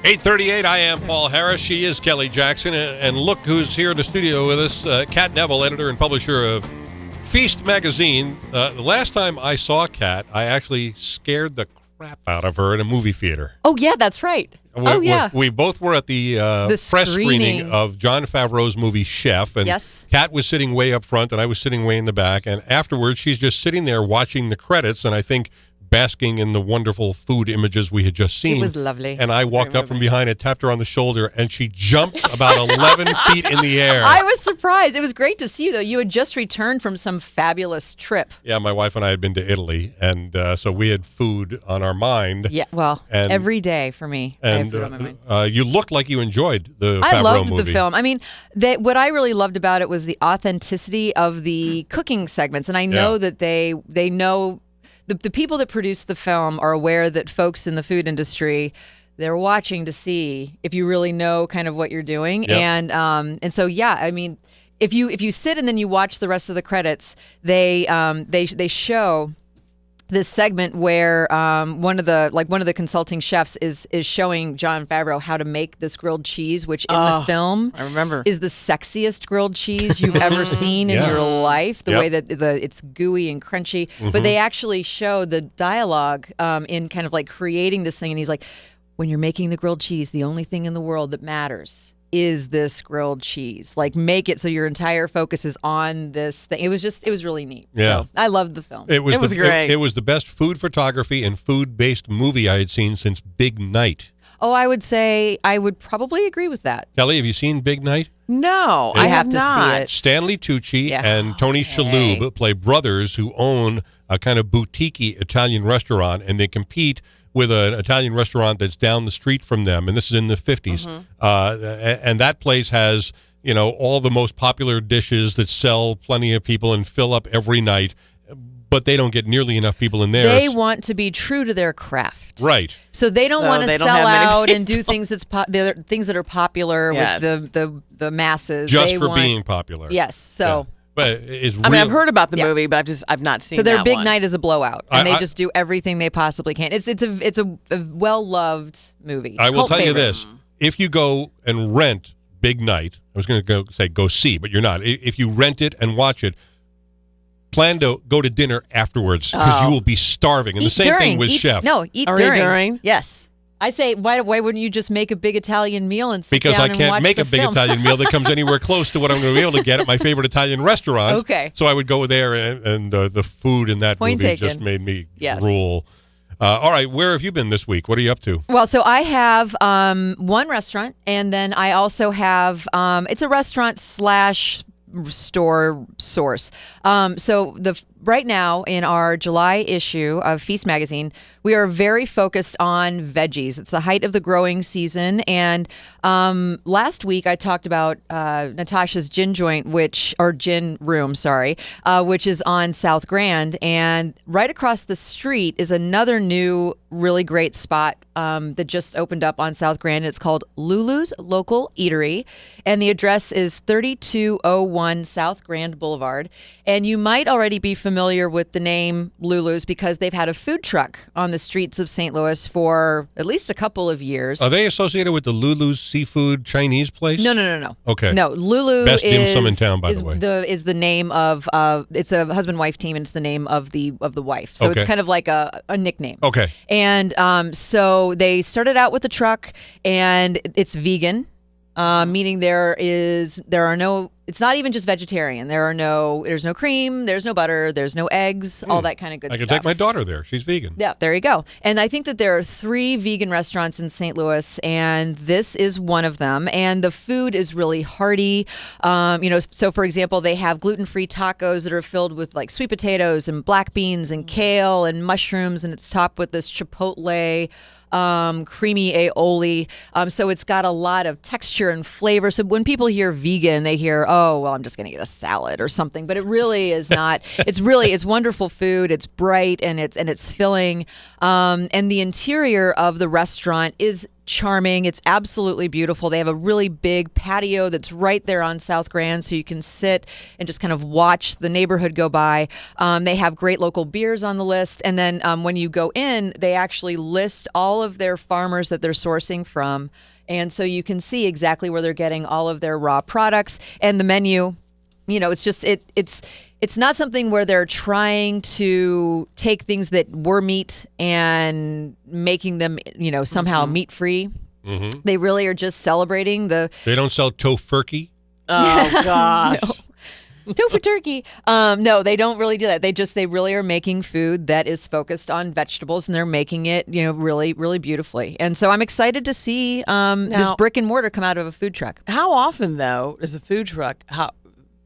8:38, I am Paul Harris. She is Kelly Jackson. And look who's here in the studio with us, Kat Neville, editor and publisher of Feast magazine. The last time I saw Kat, I actually scared the crap out of her in a movie theater. Oh, yeah, that's right. We both were at the press screening of Jon Favreau's movie Chef. And yes. Kat was sitting way up front, and I was sitting way in the back. And afterwards, she's just sitting there watching the credits, and I think basking in the wonderful food images we had just seen. It was lovely. And I walked up from behind and tapped her on the shoulder, and she jumped about 11 feet in the air. I was surprised. It was great to see you, though. You had just returned from some fabulous trip. Yeah, my wife and I had been to Italy, and so we had food on our mind. Yeah, well, every day for me. And I have food on my mind. You looked like you enjoyed the Favreau movie. I loved the film. I mean, what I really loved about it was the authenticity of the cooking segments, and I know that they know. The people that produce the film are aware that folks in the food industry, they're watching to see if you really know kind of what you're doing. Yep. And so, yeah, I mean, if you sit and then you watch the rest of the credits, they show this segment where one of the consulting chefs is showing Jon Favreau how to make this grilled cheese, which in the film I remember is the sexiest grilled cheese you've ever seen in your life. The way that it's gooey and crunchy, but they actually show the dialogue in kind of like creating this thing, and he's like, when you're making the grilled cheese, the only thing in the world that matters is this grilled cheese. Like, make it so your entire focus is on this thing. It was really neat. Yeah. So I loved the film. It was great. It was the best food photography and food-based movie I had seen since Big Night. Oh, I would probably agree with that. Kelly, have you seen Big Night? No, I I have have to not. see it. Stanley Tucci Yeah. and Tony Shalhoub play brothers who own a kind of boutique Italian restaurant, and they compete with an Italian restaurant that's down the street from them, and this is in the 50s. And that place has, all the most popular dishes that sell plenty of people and fill up every night, but they don't get nearly enough people in there. They want to be true to their craft. Right. So they don't want to they don't sell have many out and do people. things things that are popular with the masses. Just for being popular. Yes. So. Yeah. But it's I mean, I've heard about the Yeah. movie, but I've not seen. So their that big one. night is a blowout, and they I- just do everything they possibly can. It's a well loved movie. I will Cult tell you favorite. this. If you go and rent Big Night, I was going to say go see, but you're not. If you rent it and watch it, plan to go to dinner afterwards because you will be starving. And Eat the same during. thing with Eat, Chef. No, eat Are during. you during? Yes. I say, why wouldn't you just make a big Italian meal and sit Because down I and can't watch make the a big film? Italian meal that comes anywhere close to what I'm going to be able to get at my favorite Italian restaurant. Okay. So I would go there, and the food in that Point movie taken. just made me Yes. drool. All right, where have you been this week? What are you up to? Well, so I have one restaurant, and then I also have it's a restaurant / store source. So right now in our July issue of Feast magazine, we are very focused on veggies. It's the height of the growing season, and last week I talked about Natasha's Gin Joint, Gin Room, which is on South Grand, and right across the street is another new really great spot that just opened up on South Grand. It's called Lulu's Local Eatery, and the address is 3201 South Grand Boulevard. And you might already be familiar with the name Lulu's because they've had a food truck on the streets of St. Louis for at least a couple of years. Are they associated with the Lulu's seafood Chinese place? No. Okay. No, Lulu Best dim sum in town, by the way. Is the name of it's a husband-wife team, and it's the name of the wife. So it's kind of like a nickname. Okay. And so they started out with a truck, and it's vegan, meaning it's not even just vegetarian. There's no cream, there's no butter, there's no eggs, all that kind of good I stuff. can take my daughter there. She's vegan. Yeah, there you go. And I think that there are 3 vegan restaurants in St. Louis, and this is one of them. And the food is really hearty. So for example, they have gluten-free tacos that are filled with like sweet potatoes and black beans and kale and mushrooms, and it's topped with this chipotle creamy aioli. So it's got a lot of texture and flavor. So when people hear vegan, they hear, oh, well, I'm just going to get a salad or something. But it really is not. It's wonderful food. It's bright and it's filling. And the interior of the restaurant is charming. It's absolutely beautiful. They have a really big patio that's right there on South Grand, so you can sit and just kind of watch the neighborhood go by. They have great local beers on the list. And then when you go in, they actually list all of their farmers that they're sourcing from. And so you can see exactly where they're getting all of their raw products. And the menu, it's just it's not something where they're trying to take things that were meat and making them, somehow meat free. Mm-hmm. They really are just celebrating the. They don't sell tofurkey. Oh gosh. No. Tofu turkey. No, they don't really do that. They really are making food that is focused on vegetables, and they're making it, really, really beautifully. And so I'm excited to see this brick and mortar come out of a food truck. How often, though, does a food truck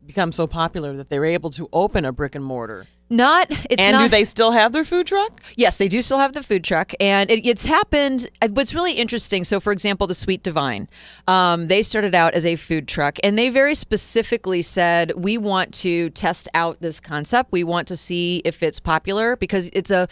become so popular that they're able to open a brick and mortar? Do they still have their food truck? Yes, they do still have the food truck, and it's happened. What's really interesting, so for example, the Sweet Divine, they started out as a food truck, and they very specifically said, we want to test out this concept. We want to see if it's popular, because it's a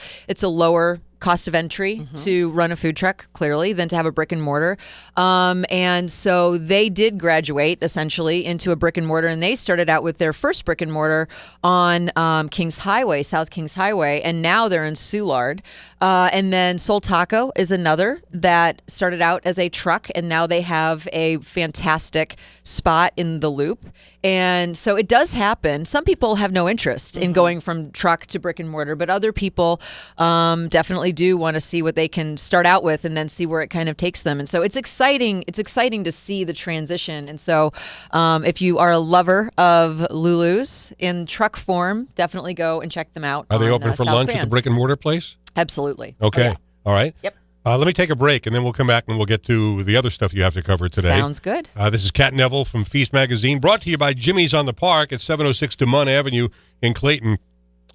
lower cost of entry to run a food truck, clearly, than to have a brick and mortar. And so they did graduate essentially into a brick and mortar, and they started out with their first brick and mortar on Kings Highway, South Kings Highway, and now they're in Soulard. And then Soul Taco is another that started out as a truck, and now they have a fantastic spot in the Loop. And so it does happen. Some people have no interest in going from truck to brick and mortar, but other people definitely do want to see what they can start out with and then see where it kind of takes them. And so it's exciting. It's exciting to see the transition. And so if you are a lover of Lulu's in truck form, definitely go and check them out. Are they open for South lunch Grand. at the brick and mortar place? Absolutely. Okay. Oh, yeah. All right. Yep. Let me take a break, and then we'll come back and we'll get to the other stuff you have to cover today. Sounds good. This is Kat Neville from Feast Magazine, brought to you by Jimmy's on the Park at 706 DeMont Avenue in Clayton.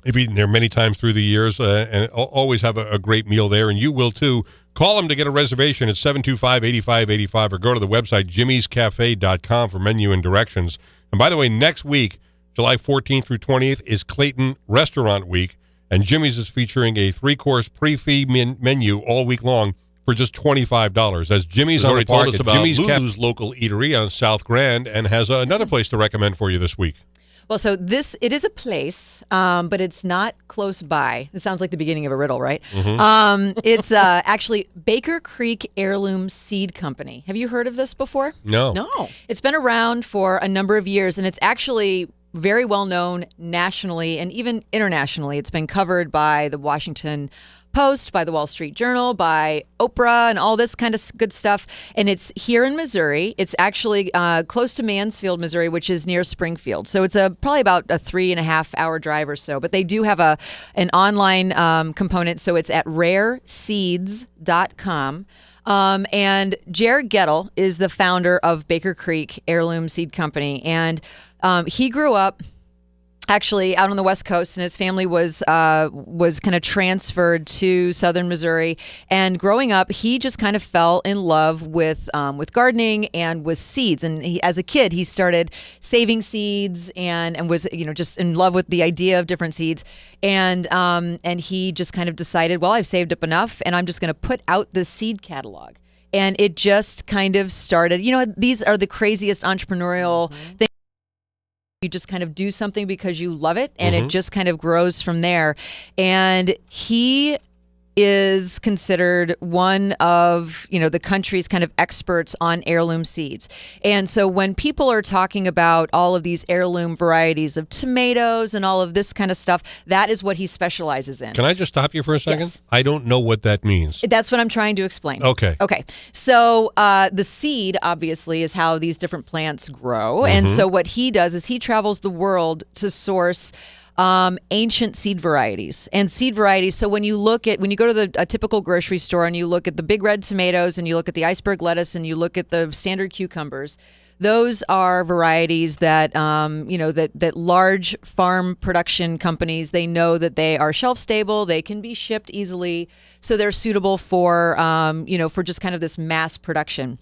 I've eaten there many times through the years and always have a great meal there, and you will too. Call them to get a reservation at 725-8585 or go to the website jimmyscafe.com for menu and directions. And by the way, next week, July 14th through 20th, is Clayton Restaurant Week, and Jimmy's is featuring a 3-course pre-fee menu all week long for just $25. That's Jimmy's on the Park at Jimmy's Lulu's local eatery on South Grand, and has another place to recommend for you this week. Well, so it is a place, but it's not close by. It sounds like the beginning of a riddle, right? Mm-hmm. It's actually Baker Creek Heirloom Seed Company. Have you heard of this before? No. It's been around for a number of years, and it's actually very well known nationally and even internationally. It's been covered by the Washington Post, by the Wall Street Journal, by Oprah, and all this kind of good stuff. And it's here in Missouri. It's actually close to Mansfield, Missouri, which is near Springfield. So it's probably about a 3.5-hour drive or so. But they do have an online component. So it's at rareseeds.com. And Jared Gettle is the founder of Baker Creek Heirloom Seed Company. And he grew up actually out on the West Coast, and his family was kind of transferred to Southern Missouri. And growing up, he just kind of fell in love with gardening and with seeds. And as a kid, he started saving seeds and was just in love with the idea of different seeds. And he just kind of decided, well, I've saved up enough, and I'm just going to put out this seed catalog. And it just kind of started. These are the craziest entrepreneurial things. You just kind of do something because you love it, and it just kind of grows from there. And he is considered one of, the country's kind of experts on heirloom seeds. And so when people are talking about all of these heirloom varieties of tomatoes and all of this kind of stuff, that is what he specializes in. Can I just stop you for a second? Yes. I don't know what that means. That's what I'm trying to explain. Okay. So the seed, obviously, is how these different plants grow. And so what he does is he travels the world to source ancient seed varieties. So when you go to a typical grocery store and you look at the big red tomatoes and you look at the iceberg lettuce and you look at the standard cucumbers, those are varieties that that large farm production companies, they know that they are shelf stable, they can be shipped easily, so they're suitable for for just kind of this mass production.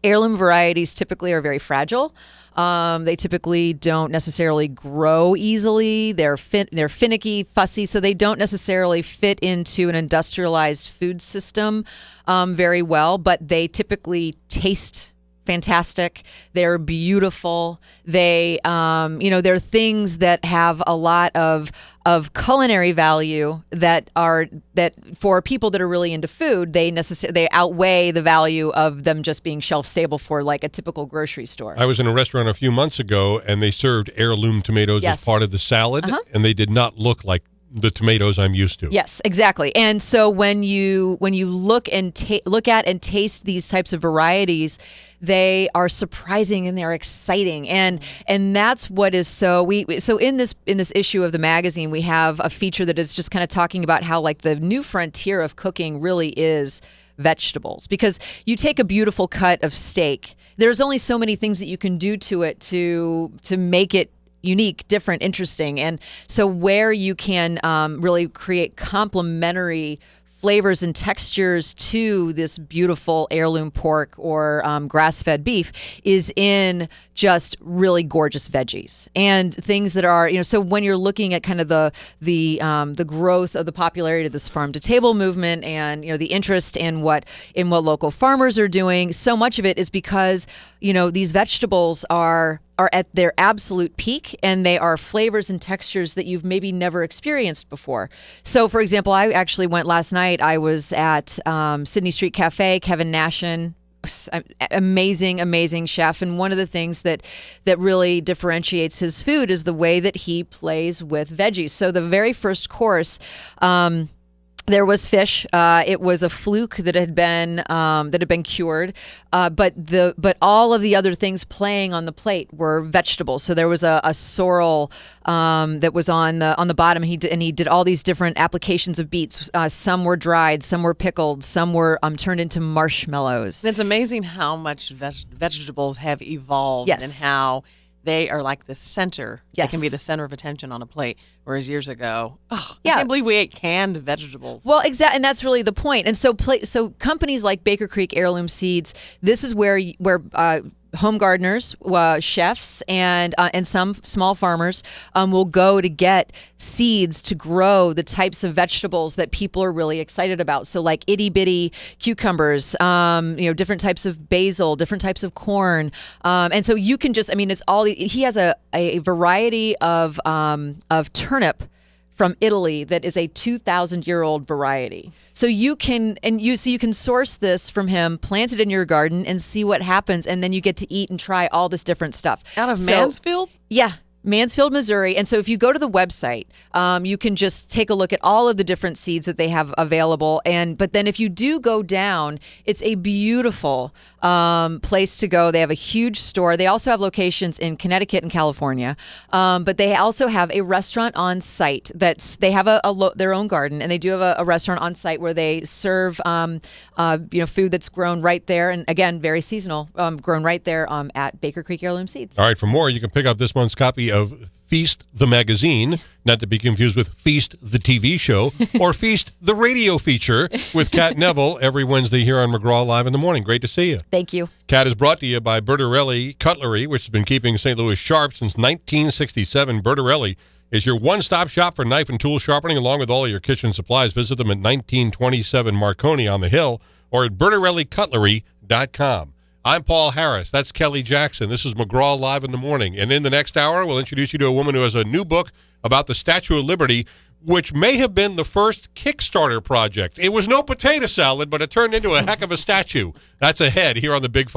Heirloom varieties typically are very fragile. They typically don't necessarily grow easily. They're finicky, fussy, so they don't necessarily fit into an industrialized food system very well, but they typically taste fantastic. They're beautiful. They're things that have a lot of culinary value that for people that are really into food, they outweigh the value of them just being shelf stable for like a typical grocery store. I was in a restaurant a few months ago, and they served heirloom tomatoes as part of the salad, and they did not look like the tomatoes I'm used to. Yes, exactly. And so when you look at and taste these types of varieties, they are surprising and they're exciting, and that's what is so in this issue of the magazine, we have a feature that is just kind of talking about how like the new frontier of cooking really is vegetables, because you take a beautiful cut of steak, there's only so many things that you can do to it to make it unique, different, interesting. And so where you can really create complementary flavors and textures to this beautiful heirloom pork or grass-fed beef is in just really gorgeous veggies and things that are, so when you're looking at kind of the growth of the popularity of this farm to table movement and, the interest in what local farmers are doing, so much of it is because, these vegetables are at their absolute peak, and they are flavors and textures that you've maybe never experienced before. So, for example, I actually went last night. I was at Sydney Street Cafe, Kevin Nashin, amazing chef. And one of the things that really differentiates his food is the way that he plays with veggies. So the very first course, there was fish. It was a fluke that had been cured, but all of the other things playing on the plate were vegetables. So there was a sorrel that was on the bottom. He did all these different applications of beets. Some were dried, some were pickled, some were turned into marshmallows. It's amazing how much vegetables have evolved, and how they are like the center. Yes. They can be the center of attention on a plate. Whereas years ago, I can't believe we ate canned vegetables. Well, exactly, and that's really the point. And so companies like Baker Creek Heirloom Seeds, this is where home gardeners, chefs, and some small farmers will go to get seeds to grow the types of vegetables that people are really excited about. So like itty bitty cucumbers, different types of basil, different types of corn, and so you can just, it's all. He has a variety of turnip from Italy that is a 2,000-year-old variety. So you can source this from him, plant it in your garden, and see what happens, and then you get to eat and try all this different stuff. Out of Mansfield? Yeah. Mansfield, Missouri. And so if you go to the website, you can just take a look at all of the different seeds that they have available. But then if you do go down, it's a beautiful place to go. They have a huge store. They also have locations in Connecticut and California. But they also have a restaurant on site they have their own garden, and they do have a restaurant on site where they serve food that's grown right there. And again, very seasonal, grown right there at Baker Creek Heirloom Seeds. All right, for more, you can pick up this month's copy of Feast the Magazine, not to be confused with Feast the TV show, or Feast the radio feature with Kat Neville every Wednesday here on McGraw Live in the Morning. Great to see you. Thank you. Kat is brought to you by Bertarelli Cutlery, which has been keeping St. Louis sharp since 1967. Bertarelli is your one-stop shop for knife and tool sharpening, along with all your kitchen supplies. Visit them at 1927 Marconi on the Hill, or at BertarelliCutlery.com. I'm Paul Harris. That's Kelly Jackson. This is McGraw Live in the Morning. And in the next hour, we'll introduce you to a woman who has a new book about the Statue of Liberty, which may have been the first Kickstarter project. It was no potato salad, but it turned into a heck of a statue. That's ahead here on the Big 5.